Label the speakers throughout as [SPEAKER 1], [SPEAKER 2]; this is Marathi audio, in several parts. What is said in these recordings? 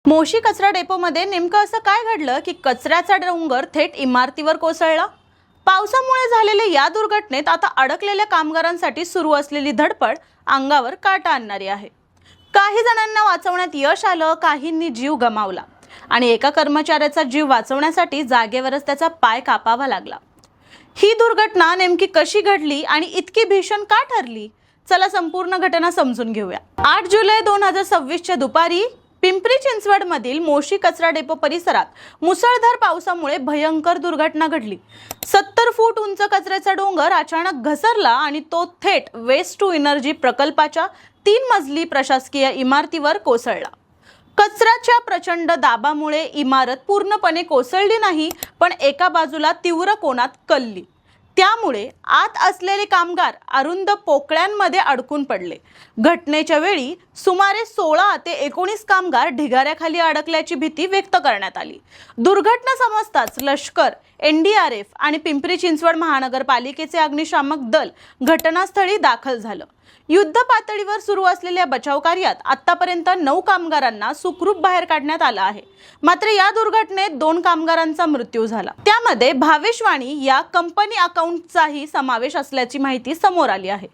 [SPEAKER 1] मोशी कचरा डेपोमध्ये नेमकं असं काय घडलं की कचऱ्याचा डोंगर थेट इमारतीवर कोसळला? पावसामुळे झालेल्या या दुर्घटनेत आता अडकलेल्या कामगारांसाठी सुरू असलेली धडपड अंगावर काटा आणणारी आहे. काही जणांना वाचवण्यात यश आलं, काहींनी जीव गमावला आणि एका कर्मचाऱ्याचा जीव वाचवण्यासाठी जागेवरच त्याचा पाय कापावा लागला. ही दुर्घटना नेमकी कशी घडली आणि इतकी भीषण का ठरली? चला संपूर्ण घटना समजून घेऊया. 8 जुलै 2026च्या दुपारी पिंपरी चिंचवड मधील मोशी कचरा डेपो परिसरात मुसळधार पावसामुळे भयंकर दुर्घटना घडली. 70 फूट उंच कचऱ्याचा डोंगर अचानक घसरला आणि तो थेट वेस्ट टू एनर्जी प्रकल्पाच्या 3 मजली प्रशासकीय इमारतीवर कोसळला. कचऱ्याच्या प्रचंड दाबामुळे इमारत पूर्णपणे कोसळली नाही, पण एका बाजूला तीव्र कोनात कलली. त्यामुळे आत असलेले कामगार अरुंद पोकळ्यांमध्ये अडकून पडले. घटनेच्या वेळी सुमारे 16 ते 19 कामगार ढिगाऱ्याखाली अडकल्याची भीती व्यक्त करण्यात आली. दुर्घटना समजताच लष्कर, NDRF आणि पिंपरी चिंचवड महानगरपालिकेचे अग्निशामक दल घटनास्थळी दाखल झालं. युद्ध पातळीवर सुरू असलेल्या बचाव कार्यात आतापर्यंत 9 कामगारांना सुखरूप बाहेर काढण्यात आलं आहे. मात्र या दुर्घटनेत 2 कामगारांचा मृत्यू झाला. त्यामध्ये भावेशवाणी या कंपनी अकाउंटचाही समावेश असल्याची माहिती समोर आली आहे.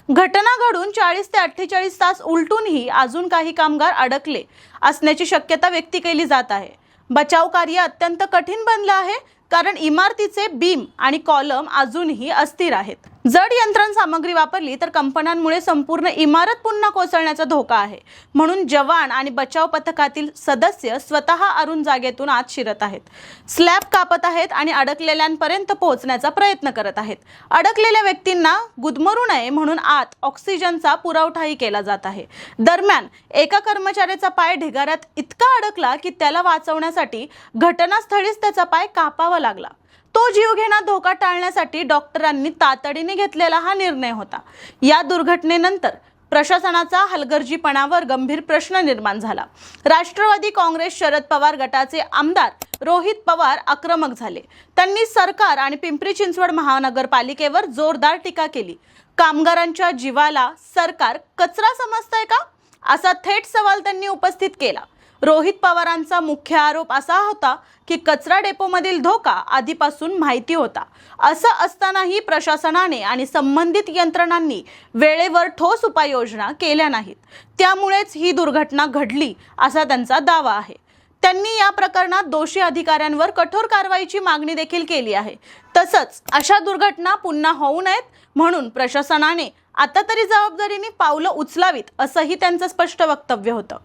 [SPEAKER 1] घटना घडून 40 ते 48 तास उलटूनही अजून काही कामगार अडकले असण्याची शक्यता व्यक्त केली जात आहे. बचाव कार्य अत्यंत कठीण बनलं आहे, कारण इमारतीचे बीम आणि कॉलम अजूनही अस्थिर आहेत. जड यंत्रण सामग्री वापरली तर कंपन्यांमुळे संपूर्ण इमारत पुन्हा कोसळण्याचा धोका आहे. म्हणून जवान आणि बचाव पथकातील सदस्य स्वतः अरुण जागेतून आत शिरत आहेत, स्लॅब कापत आहेत आणि अडकलेल्यांपर्यंत पोहोचण्याचा प्रयत्न करत आहेत. अडकलेल्या व्यक्तींना गुदमरू नये म्हणून आत ऑक्सिजनचा पुरवठाही केला जात आहे. दरम्यान एका कर्मचाऱ्याचा पाय ढिगाऱ्यात इतका अडकला की त्याला वाचवण्यासाठी घटनास्थळीच त्याचा पाय कापावा लागला. तो जीवघेणा धोका टाळण्यासाठी डॉक्टरांनी तातडीने घेतलेला हा निर्णय होता. या दुर्घटनेनंतर प्रशासनाचा हलगर्जीपणावर गंभीर प्रश्न निर्माण झाला. राष्ट्रवादी काँग्रेस शरद पवार गटाचे आमदार रोहित पवार आक्रमक झाले. त्यांनी सरकार आणि पिंपरी चिंचवड महानगरपालिकेवर जोरदार टीका केली. कामगारांच्या जीवाला सरकार कचरा समजतंय का, असा थेट सवाल त्यांनी उपस्थित केला. रोहित पवारांचा मुख्य आरोप असा होता की कचरा डेपोमधील धोका आधीपासून माहिती होता. असं असतानाही प्रशासनाने आणि संबंधित यंत्रणांनी वेळेवर ठोस उपाययोजना केल्या नाहीत. त्यामुळेच ही दुर्घटना घडली असा त्यांचा दावा आहे. त्यांनी या प्रकरणात दोषी अधिकाऱ्यांवर कठोर कारवाईची मागणी देखील केली आहे. तसंच अशा दुर्घटना पुन्हा होऊ नयेत म्हणून प्रशासनाने आता तरी जबाबदारीने पावलं उचलावीत, असंही त्यांचं स्पष्ट वक्तव्य होतं.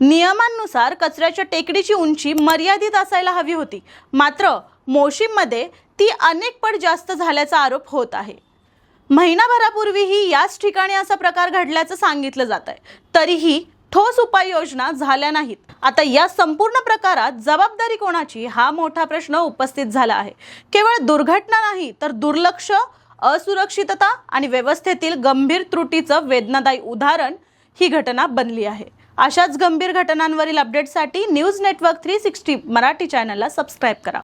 [SPEAKER 1] नियमांनुसार कचऱ्याच्या टेकडीची उंची मर्यादित असायला हवी होती, मात्र मोशीमध्ये ती अनेक पट जास्त झाल्याचा आरोप होत आहे. महिनाभरापूर्वीही याच ठिकाणी असा प्रकार घडल्याचं सांगितलं जात आहे, तरीही ठोस उपाययोजना झाल्या नाहीत. आता या संपूर्ण प्रकारात जबाबदारी कोणाची हा मोठा प्रश्न उपस्थित झाला आहे. केवळ दुर्घटना नाही तर दुर्लक्ष, असुरक्षितता आणि व्यवस्थेतील गंभीर त्रुटीचं वेदनादायी उदाहरण ही घटना बनली आहे. अशाच गंभीर घटनांवरील अपडेटसाठी न्यूज नेटवर्क 360 मराठी चॅनलला सबस्क्राईब करा.